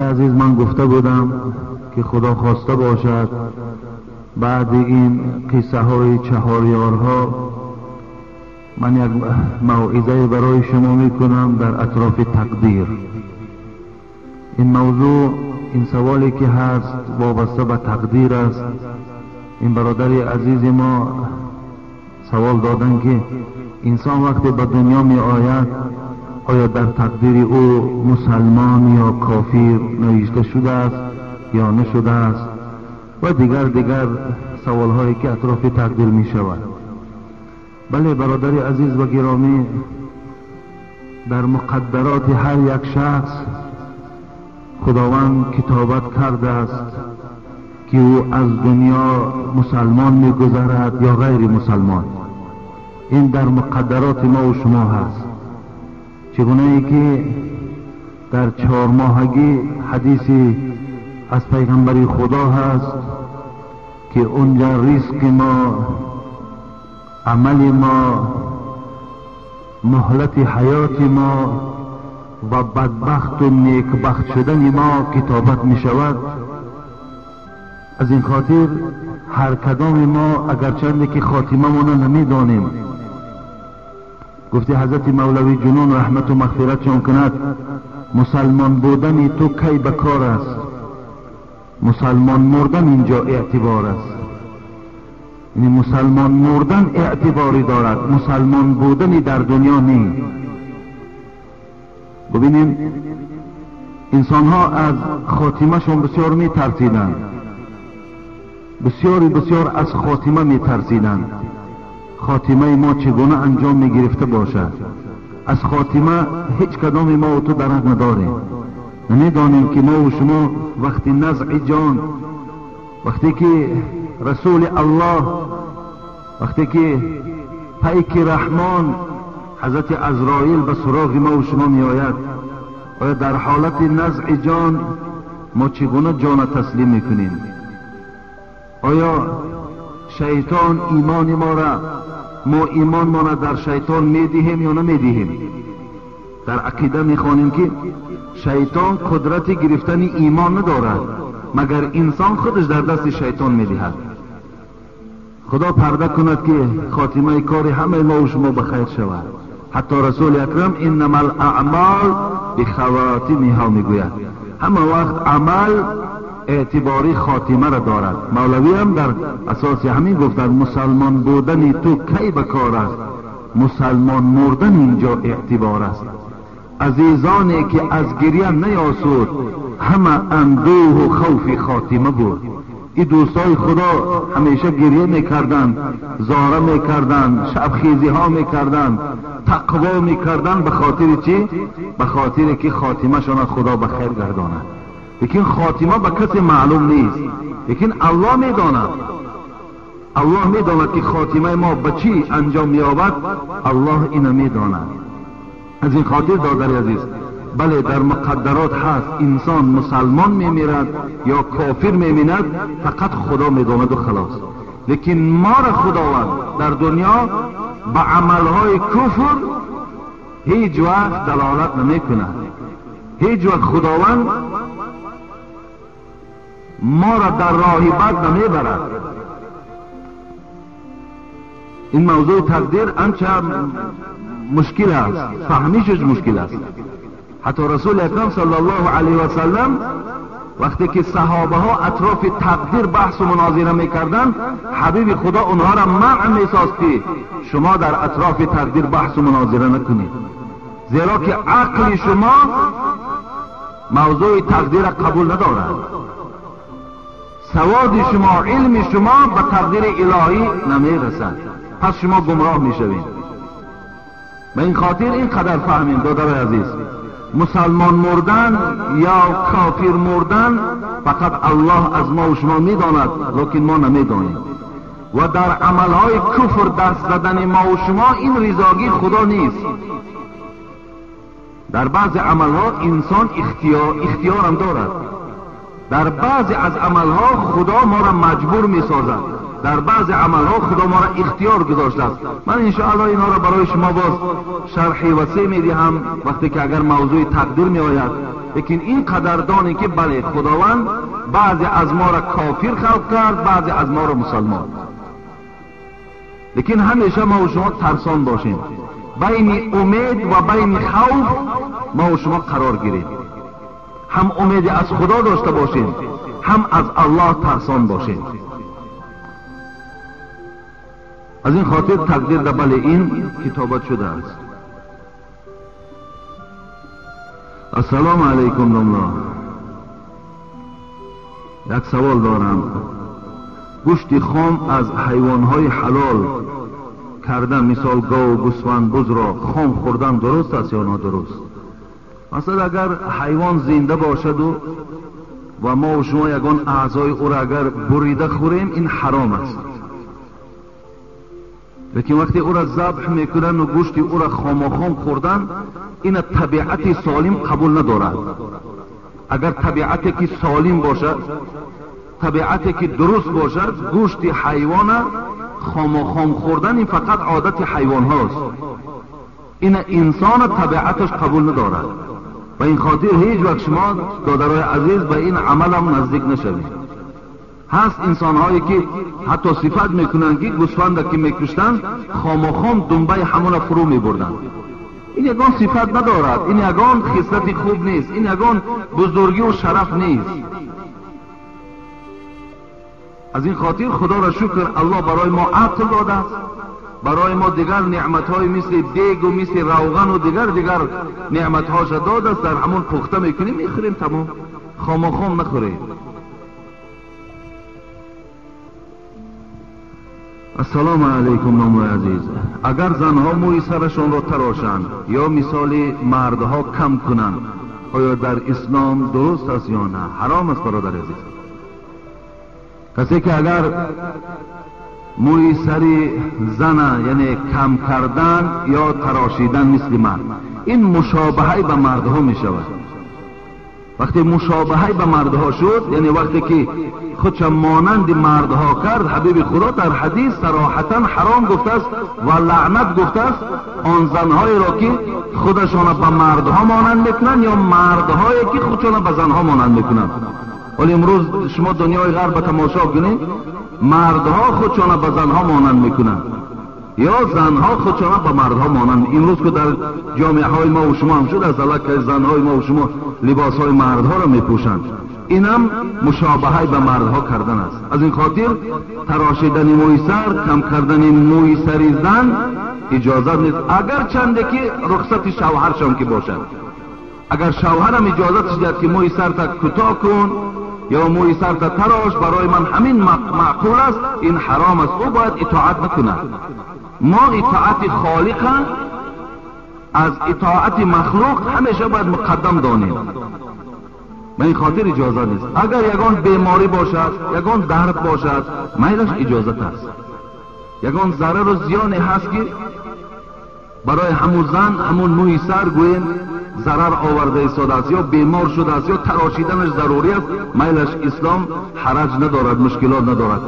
عزیز، من گفته بودم که خدا خواسته باشد بعد این قصه های چهاریارها من یک موعظه برای شما میکنم در اطراف تقدیر. این موضوع، این سوالی که هست وابسته به تقدیر است. این برادر عزیز ما سوال دادن که انسان وقتی به دنیا می آید آیا در تقدیر او مسلمان یا کافر نوشته شده است یا نشده است و دیگر سوال هایی که اطراف تقدیر می شود. بله برادر عزیز و گرامی، در مقدرات هر یک شخص خداوند کتابت کرده است که او از دنیا مسلمان می گذرد یا غیر مسلمان. این در مقدرات ما و شما هست. چگونه ای که در 4 ماهگی حدیثی از پیغمبری خدا هست که اونجا رزق ما، عمل ما، مهلت حیات ما و بدبخت و نیکبخت شدن ما کتابت می شود. از این خاطر هر کدام ما اگرچند که خاتمه ما نمی دانیم، گفتی حضرت مولوی جنون رحمت و مغفرت چون کند، مسلمان بودن تو کی بکار است، مسلمان مردن اینجا اعتبار است. یعنی مسلمان مردن اعتباری دارد، مسلمان بودن در دنیا نی. ببینیم انسان ها از خاتمه شون بسیار می ترسیدند، بسیار از خاتمه می ترسیدند. خاتمه ما چگونه انجام می گرفته باشد. از خاتمه هیچ کدام ما و تو درک نداریم. نمیدانیم که ما و شما وقتی نزع جان، وقتی که رسول الله، وقتی که پیک رحمان حضرت عزرائیل به سراغ ما و شما می آید، آیا در حالت نزع جان ما چگونه جان تسلیم میکنیم؟ آیا شیطان ایمان ما را، ما ایمان ما را در شیطان میدهیم یا نمیدهیم؟ در عقیده میخوانیم که شیطان قدرت گرفتن ایمان ندارد مگر انسان خودش در دست شیطان میدهد. خدا پرده کند که خاتمه کار همه ما و شما بخیر شود. حتی رسول اکرم انما الاعمال بخواتمها میگوید همه وقت عمل اعتباری خاتمه را دارد. مولوی هم در اساس همین گفتند مسلمان بودن تو کی بکار است، مسلمان مردن اینجا اعتبار است. عزیزانی که از گریه نیاسود همه اندوه و خوف خاتمه بود. این دوستای خدا همیشه گریه میکردند، زاره میکردند، شبخیزی ها میکردند، تقوا میکردند. به خاطر چی؟ به خاطر که خاتمه شان خدا به خیر گرداند. لیکن خاتمه به کسی معلوم نیست، لیکن الله میداند. الله میداند که خاتمه ما به چی انجام مییابد. الله اینو میداند. از این خاطر برادر عزیز، بله در مقدرات هست انسان مسلمان میمیرد یا کافر میمیرد، فقط خدا میداند و خلاص. لیکن ما را خداوند در دنیا به عملهای کفر هیچ وقت دلالت نمیکند. هیچ وقت خداوند ما را در راه بد نمیبرد. این موضوع تقدیر انچه مشکل است، فهمیشش مشکل است. حتی رسول اکرم صلی الله علیه و سلم وقتی که صحابه ها اطراف تقدیر بحث و مناظره میکردند، حبیب خدا اونها را منع میساخت که شما در اطراف تقدیر بحث و مناظره نکنید، زیرا که عقل شما موضوع تقدیر قبول ندارد. سواد شما، علم شما به تقدیر الهی نمیرسد، پس شما گمراه میشوید. به این خاطر اینقدر فهمیم برادر عزیز، مسلمان مردن یا کافر مردن فقط الله از ما و شما میداند، لیکن ما نمیدانیم. و در عملهای کفر دست زدن ما و شما این رضاگی خدا نیست. در بعض عملها انسان اختیار هم دارد. در بعض از عملها خدا ما را مجبور می سازد. در بعض عملها خدا ما را اختیار گذاشته است. من انشاءالله اینا را برای شما باز شرح وسیع میدهم وقتی که اگر موضوع تقدیر می آید. لیکن این قدردانی که بله خداوند بعضی از ما را کافر خلق کرد، بعضی از ما را مسلمان. لیکن همیشه ما و شما ترسان باشیم، بین امید و بین خوف ما و شما قرار گیریم. هم امید از خدا داشته باشیم، هم از الله ترسان باشیم. از این خاطر تقدیر در بله این کتابت شده است. السلام علیکم الله. یک سوال دارم. گوشت خام از حیوانهای حلال کردن، مثال گاو، گوسفند، بز را خام خوردن درست است یا نادرست؟ مثلا اگر حیوان زنده باشد و ما و شما یگان اعضای او را اگر بریده خوریم این حرام است. لیکن وقتی او را ذبح میکنن و گوشت او را خام خوردن، این طبیعت سالم قبول ندارد. اگر طبیعتی که سالم باشد، طبیعتی که درست باشد، گوشت حیوان خام خوردن این فقط عادت حیوان هاست. این انسان طبیعتش قبول ندارد. و این خاطر هیچ وقت شما دادرای عزیز به این عمل هم نزدیک نشوید. هست انسان هایی که حتی صفت میکنن که گوسفند که میکشتن خام دنبای همون فرو میبردن. این یگان صفت ندارد، این یگان خصلت خوب نیست، این یگان بزرگی و شرف نیست. از این خاطر خدا را شکر الله برای ما عقل داده است، برای ما دیگر نعمت‌های مثل دیگ و مثل روغن و دیگر نعمت‌هاش داده است. در همون پخته میکنیم میخوریم، تمام. خام نخوریم. السلام علیکم نام عزیز. اگر زنها موی سرشان را تراشند یا مثال مردها کم کنند، آیا در اسلام درست است یا نه؟ حرام است برادر عزیز. کسی که اگر موی سری زن یعنی کم کردن یا تراشیدن مثل مرد، این مشابهه به مردها می شود. وقتی مشابهه به مردها شد، یعنی وقتی که خودش مانند مردها کرد، حبیب خدا در حدیث صراحتا حرام گفته است و لعنت گفته است آن زنهایی را که خودشان به مردها مانند میکنند یا مردهایی که خودشان به زنها مانند میکنند. ولی امروز شما دنیای غرب تماشا کنید، مردها خودشان به زنها مانند میکنند یا زنها خودشان به مردها مانند. امروز که در جامعه های ما و شما هم شده از الله که زنهای ما و شما لباس های مردها را میپوشند، اینم مشابهه به مردها کردن است. از این خاطر تراشیدن موی سر، کم کردن موی سری زن اجازه نیست، اگر چنده که رخصت شوهرشان که باشد. اگر شوهرم اجازه دهد که موی سر تا کوتاه کن یا موی سر تا تراش، برای من همین معقول است، این حرام است، او باید اطاعت نکند. ما اطاعت خالق از اطاعت مخلوق همیشه باید مقدم دانیم. من این خاطر اجازه نیست. اگر یگان بیماری باشد، یگان درد باشد، میلش اجازت است. یگان ضرر و زیانی هست که برای همون زن همون موی سر گویم ضرر آورده ایستاده است یا بیمار شده است یا تراشیدنش ضروری است، میلش اسلام حرج ندارد، مشکلات ندارد.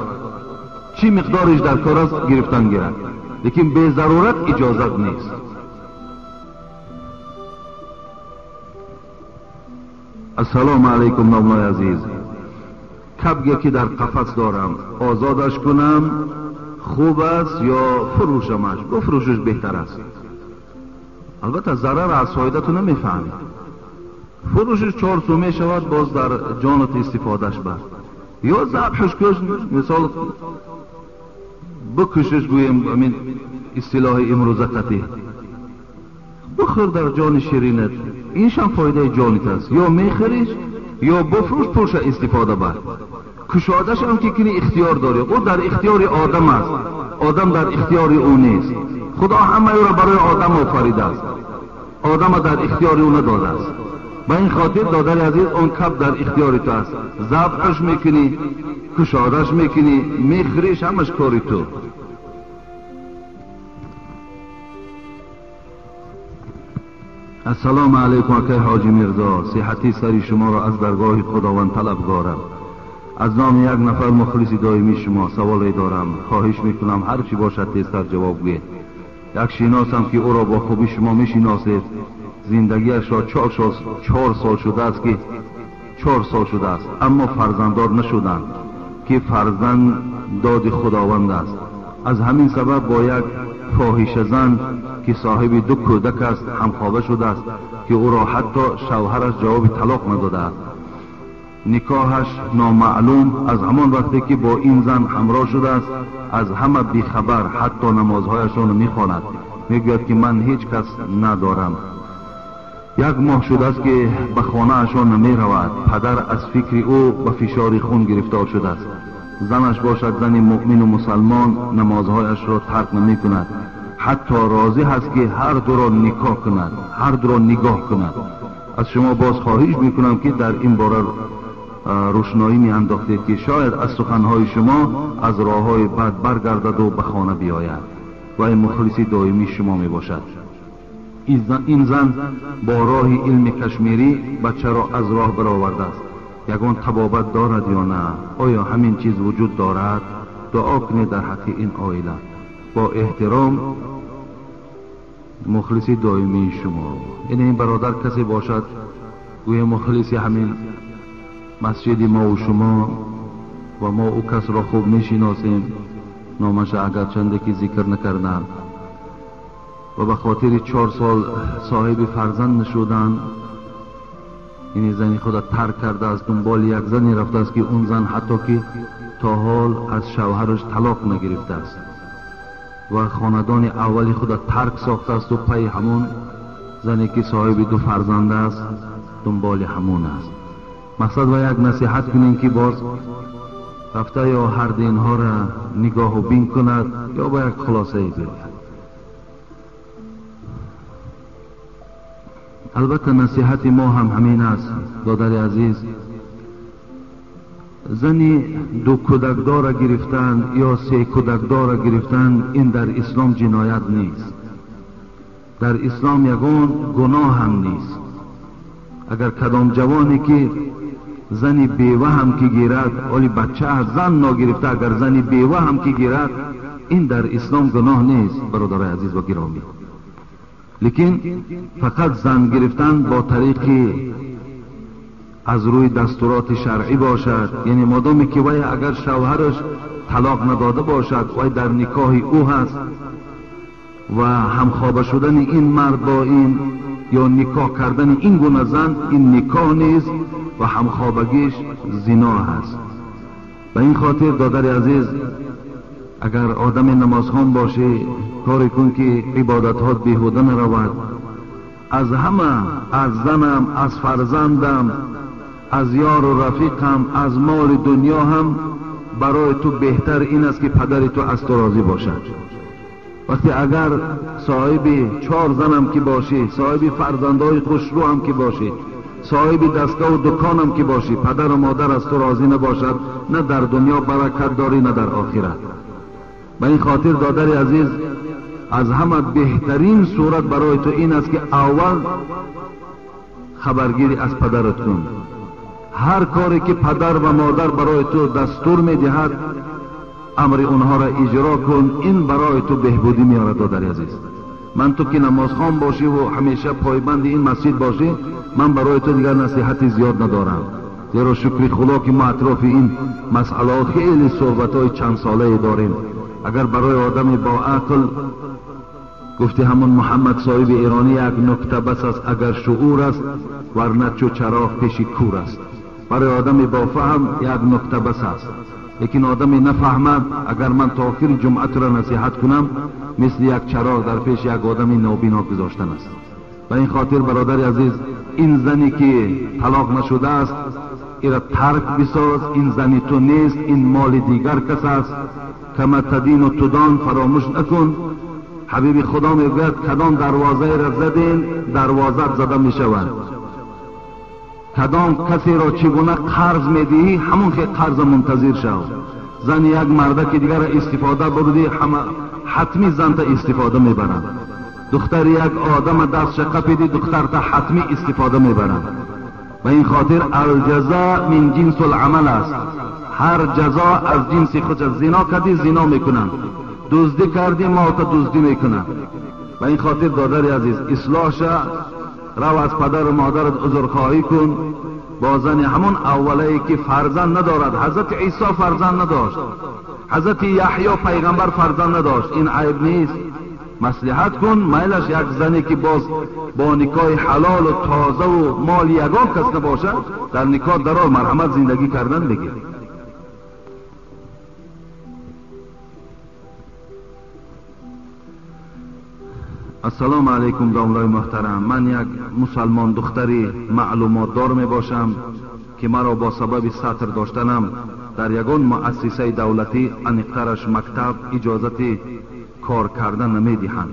چی مقدارش در کار است گرفتن گیرد، لیکن به ضرورت اجازت نیست. السلام علیکم ناملای عزیز. کبگی که در قفس دارم آزادش کنم خوب است یا فروشمش؟ بفروشش بهتر است. البته ضرر از فایده تو نمیفهمی. فروشش 4 سو می شود، باز در جانت استفادهش بر، یا ذبحش کش، مثال بکشش، گویم همین اصطلاح امروزتی، بخور در جان شیرینت، اینش هم فایده جانت است. یا میخریش یا بفروش، پولش استفاده بر. کشادش هم که کنی اختیار داری، او در اختیار آدم است، آدم در اختیار او نیست. خدا همه او را برای آدم آفریده است، آدم در اختیار او نداده است. با این خاطر دادر عزیز اون کب در اختیار تو است، ذبحش میکنی، کشادش میکنی، میخریش، همش کاری تو. السلام علیکم اکای حاجی میرزا، صحتی سری شما را از درگاه خداوند طلبگارم. از نام یک نفر مخلص دائمی شما سوالی دارم. خواهش میکنم هر چی باشد تیزتر جواب گویید. یک شناسم که او را با خوبی شما میشناسید، زندگیش را 4 سال شده است که 4 سال شده است اما فرزنددار نشدند که فرزند داد خداوند است. از همین سبب با یک فاحشه زن که صاحب 2 کودک است همخوابه شده است که او را حتی شوهرش جواب طلاق نداده است. نکاحش نامعلوم. از همان وقتی که با این زن همراه شده است از همه بیخبر، حتی نمازهایشان میخواند، میگوید که من هیچ کس ندارم. 1 ماه شده است که به خانه اشان نمی رود. پدر از فکر او به فشار خون گرفتار شده است. زنش باشد زن مؤمن و مسلمان، نمازهایش را ترک نمی کند، حتی راضی هست که هر دو را نکاح کند، هر دو را نگاه کند. از شما باز خواهش میکنم که در این باره روشنایی می انداختید که شاید از سخنهای شما از راههای بد برگردد و به خانه بیاید و این مخلص دائمی شما می باشد. این زن با راه علم کشمیری بچه را از راه برآورده است. یگان طبابت دارد یا نه؟ آیا همین چیز وجود دارد؟ دعا کنید در حق این عائله. با احترام، مخلص دائمی شما. این برادر کسی باشد گویا مخلص همین مسجد ما و شما و ما او کس را خوب میشناسیم، نامش اگر چنده که ذکر نکردم، و به خاطر 4 سال صاحب فرزند نشدن این زنی خود ترک کرده است، دنبال یک زنی رفته است که اون زن حتی که تا حال از شوهرش طلاق نگرفته است و خاندان اولی خود ترک ساخته است و پی همون زنی که صاحب 2 فرزند است دنبال همون است. مقصد و یک نصیحت کنیم که باز رفته یا هر دینها را نگاه و بین کند یا با یک خلاصه بگوید. البته نصیحت ما هم همین است برادر عزیز، زنی 2 کودکدار گرفتن یا 3 کودکدار گرفتن این در اسلام جنایت نیست، در اسلام یگان گناه هم نیست. اگر کدام جوانی که زنی بیوه هم که گیرد، ولی بچه از زن نگرفته، اگر زنی بیوه هم که گیرد این در اسلام گناه نیست برادر عزیز و گرامی. لیکن فقط زن گرفتن با طریقی از روی دستورات شرعی باشد، یعنی مادامی که وی اگر شوهرش طلاق نداده باشد وی در نکاح او هست و همخوابه شدن این مرد با این یا نکاح کردن این گونه زن این نکاح نیست و همخوابگیش زنا هست. به این خاطر برادر عزیز اگر آدم نمازخوان باشه کاری کن که عبادت‌ها بیهوده نرود. از همه، از زنم، از فرزندم، از یار و رفیقم، از مال دنیا هم برای تو بهتر این است که پدر تو از تو راضی باشد. وقتی اگر صاحب 4 زنم که باشی، صاحب فرزندهای خوشرو هم که باشی، صاحب دستگاه و دکان هم که باشی، پدر و مادر از تو راضی نباشد، نه در دنیا برکت داری نه در آخرت. به این خاطر برادر عزیز از همه بهترین صورت برای تو این است که اول خبرگیری از پدرت کن. هر کاری که پدر و مادر برای تو دستور میدهد امر اونها را اجرا کن، این برای تو بهبودی میارد برادر عزیز. من تو که نمازخوان باشی و همیشه پایبند این مسجد باشی، من برای تو دیگر نصیحتی زیاد ندارم، زیرا شکر خدا که ما اطراف این مسئله خیلی صحبت‌های چند ساله داریم. اگر برای آدم با عقل گفته همون محمد صاحب ایرانی یک نکته بس است اگر شعور است ورنه چو چراغ پیش کور است. برای آدم با فهم یک نکته بس است، لیکن آدم نفهمد اگر من تا آخر جمعه را نصیحت کنم مثل یک چراغ در پیش یک آدم نابینا گذاشتن است. و این خاطر برادر عزیز این زنی که طلاق نشده است ایرا ترک بساز، این زنی تو نیست، این مال دیگر کس است. کما تدین و تدان فراموش نکن. حبیب خدا میگوید کدام دروازه را زدین دروازه زده میشود. کدام کسی را چگونه قرض میدهی همون که قرض منتظر شو. زن یک مرده که دیگر استفاده بردی حتمی زن تا استفاده میبرند. دختر یک آدم دست شقه دختر تا حتمی استفاده میبرند. و این خاطر الجزاء من جنس العمل است. هر جزا از جنس خود. زنا کردی زنا میکنن، دزدی کردی ما تا دزدی میکنن. و این خاطر دادر عزیز اصلاح شد، رو از پدر و مادرت عذرخواهی کن. بازن همون اولی که فرزند ندارد، حضرت عیسی فرزند نداشت، حضرت یحیی پیغمبر فرزند نداشت، این عیب نیست. مصلحت کن، میلش یک زنی که باز با نکاح حلال و تازه و مال یگان کس نباشه در نکاح درآ مرحمت زندگی کردن بگیر. السلام علیکم داملای محترم. من یک مسلمان دختری معلومات دار می باشم که مرا با سبب سطر داشتنم در یگان مؤسسه دولتی انقدرش مکتب اجازت کار کردن نمی دهند.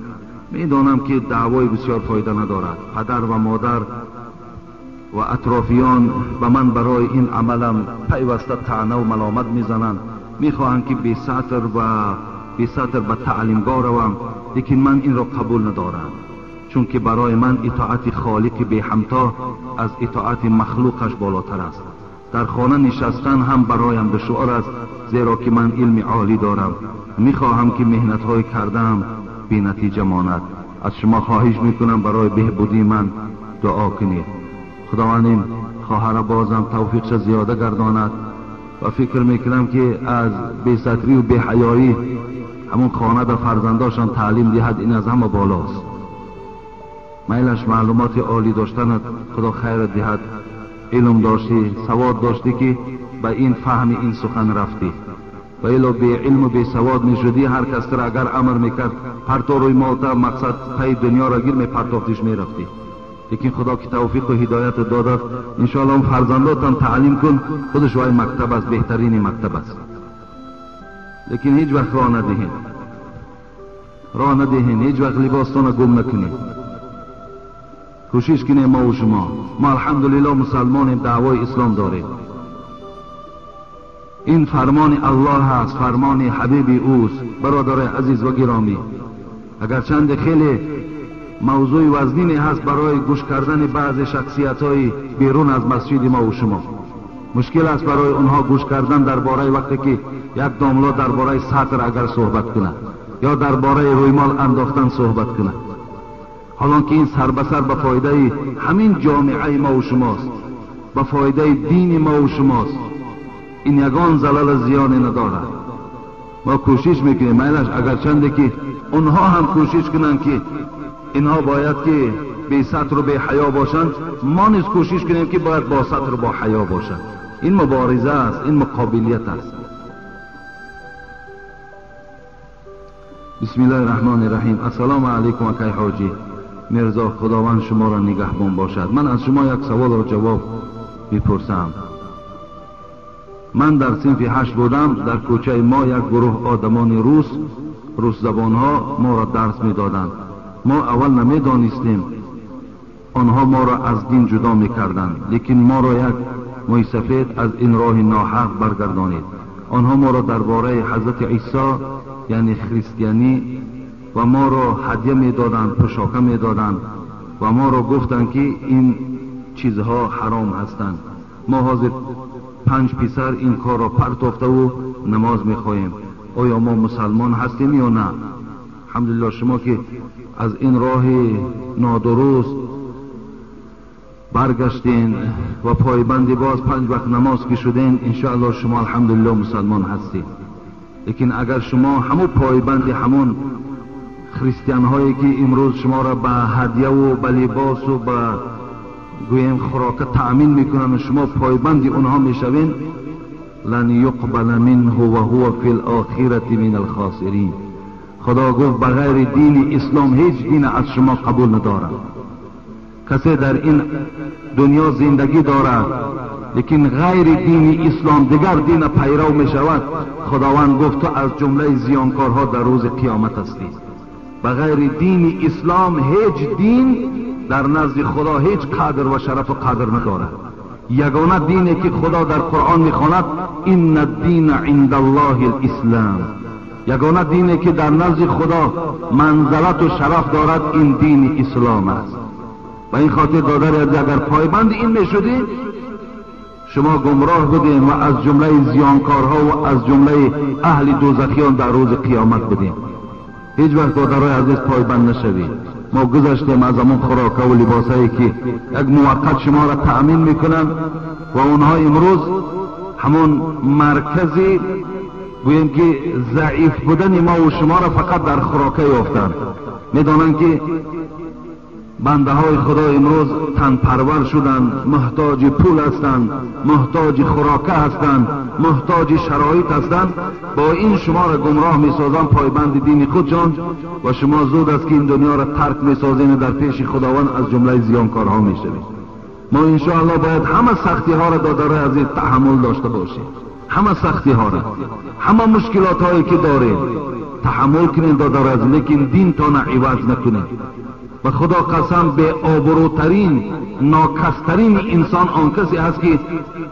می دانم که دعوای بسیار فایده ندارد. پدر و مادر و اطرافیان به من برای این عملم پیوسته طعنه و ملامت می زنند. می خواهند که بی سطر به تعلیمگاه روم، لیکن من این را قبول ندارم، چون که برای من اطاعت خالق بی همتا از اطاعت مخلوقش بالاتر است. در خانه نشستن هم برایم دشوار است، زیرا که من علم عالی دارم. میخواهم که مهنت های کردم بی نتیجه ماند. از شما خواهش میکنم برای بهبودی من دعا کنید. خداوند این خواهر بازم توفیقش زیاده گرداند و فکر میکنم که از بی ستری و بی حیایی همون خانه در فرزنداشان تعلیم دهد، این از همه بالاست. میلش معلومات عالی داشتند، خدا خیر دهد. علم داشتی، سواد داشتی که به این فهم این سخن رفتی. و الا بی علم و بی سواد میشدی، هر کس را اگر امر میکرد پرتو روی مالتا مقصد پی دنیا را گیر می پرتافتیش میرفتی. لیکن خدا که توفیق و هدایت داده، انشاءالله اون فرزنداتان تعلیم کن، خودش وای مکتب است، بهترین مکتب است. لیکن هیچ وقت راه ندهین، هیچ وقت لباستان گم نکنید. کوشش کنیم ما و شما. ما الحمدلله مسلمانیم، دعوای اسلام داریم. این فرمان الله هست، فرمان حبیب اوست. برادر عزیز و گرامی، اگرچند خیلی موضوع وزنی هست برای گوش کردن بعض شخصیت های بیرون از مسجد ما و شما، مشکل است برای اونها گوش کردن درباره وقتی که یک داملا درباره سطر اگر صحبت کنه یا درباره رویمال انداختن صحبت کنه، حالا که این سر به سر به فایده همین جامعه ما و شماست، به فایده دین ما و شماست. این یگان زلال زیانی ندارد. ما کوشش میکنیم میلش اگرچنده که اونها هم کوشش کنن که اینها باید که بی سطر و بی حیا باشند، ما نیز کوشش کنیم که باید با سطر و با حیا باشند. این مبارزه است، این مقابلیت است. بسم الله الرحمن الرحیم. السلام علیکم اکای حاجی مرزا، خداوند شما را نگهبان باشد. من از شما یک سوال را جواب میپرسم. من در صنف 8 بودم، در کوچه ما یک گروه آدمان روس زبان ها ما را درس میدادند. ما اول نمیدانستیم، آنها ما را از دین جدا میکردند، لیکن ما را یک موی سفید از این راه ناحق برگردانید. آنها ما را درباره حضرت عیسی یعنی خریستیانی و ما را هدیه میدادند، پوشاک میدادند و ما را گفتند که این چیزها حرام هستند. ما حاضر 5 پسر این کار را پرتافته و نماز میخواهیم. آیا ما مسلمان هستیم یا نه؟ الحمدلله شما که از این راه نادرست برگشتین و پایبند باز 5 وقت نماز که شدین، انشاءالله شما الحمدلله مسلمان هستید. لیکن اگر شما همون پایبند همون خریستیان هایی که امروز شما را به هدیه و به لباس و به گویم خوراک تأمین میکنن و شما پایبند اونها میشوین، لن یقبل منه و هو فی الاخرة من الخاسرین. خدا گفت بغیر دین اسلام هیچ دین از شما قبول ندارد. کسی در این دنیا زندگی دارد لیکن غیر دین اسلام دیگر دین پیرو می شود، خداوند گفت تو از جمله زیانکارها در روز قیامت هستی. بغیر دین اسلام هیچ دین در نزد خدا هیچ قدر و شرف و قدر ندارد. یگانه دینی که خدا در قرآن میخواند ان الدین عند الله الاسلام، یگانه دینی که در نزد خدا منزلت و شرف دارد این دین اسلام است. و این خاطر دادر اگر پایبند این میشدی، شما گمراه بودین و از جمله زیانکارها و از جمله اهل دوزخیان در روز قیامت بودین. هیچ وقت برادرای عزیز پایبند نشوید. ما گذشتیم از همون خوراک و لباسایی که یک موقت شما را تأمین میکنن و اونها امروز همون مرکزی گویم که ضعیف بودن ما و شما را فقط در خوراک یافتند. میدانن که بنده های خدا امروز تن پرور شدند، محتاج پول هستند، محتاج خوراک هستند، محتاج شرایط هستند. با این شما را گمراه میسازند پایبند دین خودشان و شما زود است که این دنیا را ترک میسازین در پیش خداوند از جمله زیانکارها میشوید. ما انشاءالله باید همه سختی ها را دادره از این تحمل داشته باشیم. همه سختی ها را، همه مشکلات هایی که داریم تحمل کنین دادره از، لیکن دین تا عوض نکنین. و خدا قسم به آبروترین ناکسترین انسان آن کسی است که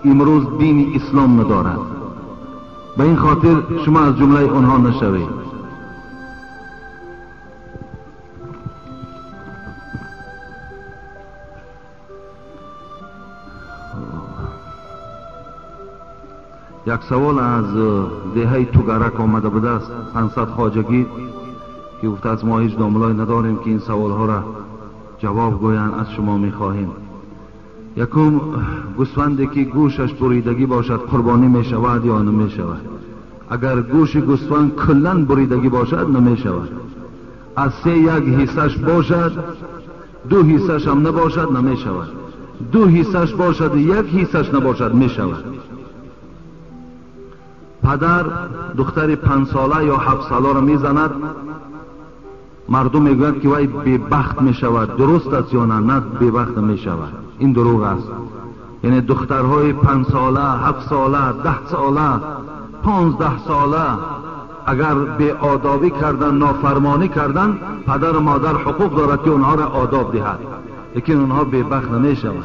امروز دین اسلام ندارد. به این خاطر شما از جمله اونها نشوید. یک سوال از دهه توگرک آمده بوده است، 500 خواجگی که گفته از ما هیچ داملای نداریم که این سوال ها را جواب گویند، از شما می خواهیم. یکم گوسفندی که گوشش بریدگی باشد قربانی می شود یا نمی شود؟ اگر گوش گوسفند کلن بریدگی باشد نمی شود. از 3 حصهش باشد 2 حصهش هم نباشد نمی شود. 2 حصهش باشد 1 حصهش نباشد می شود. پدر دختر 5 ساله یا 7 ساله را میزند، مردم میگویند که وای بدبخت میشود. درست است یا نه؟ نه بدبخت نمیشود. این دروغ است. یعنی دخترهای 5 ساله، 7 ساله، 10 ساله، 15 ساله اگر به آدابی کردن، نافرمانی کردن، پدر و مادر حقوق دارد که اونها را آداب دهد، لیکن اونها بدبخت نمیشود.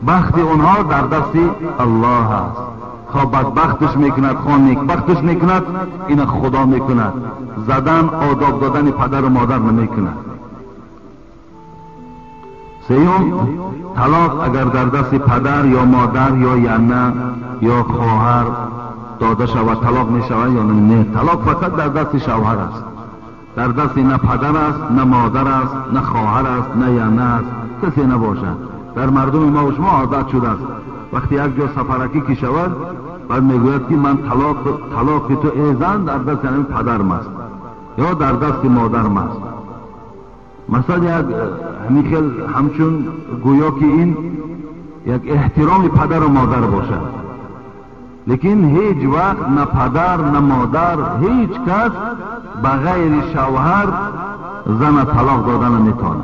بخت اونها در دست الله است. خواه بدبختش میکند، خواه نیکبختش میکند، این خدا میکند. زدن، آداب دادن پدر و مادر نمیکند. 3 طلاق اگر در دست پدر یا مادر یا یعنی یا خواهر داده شود طلاق میشود یا نه؟ طلاق فقط در دست شوهر است. در دست نه پدر است، نه مادر است، نه خواهر است، نه یعنی است، کسی نباشد. در مردم ما و شما عادت شده است وقتی یک جا سفرکی که شود بعد میگوید که من طلاق تو ایزن در دست یعنی پدرم است یا در دست مادرم است. مثلا یک همیخل همچون گویا که این یک احترام پدر و مادر باشد، لیکن هیچ وقت نه پدر نه مادر هیچ کس بغیر شوهر زن طلاق دادن نمیتواند.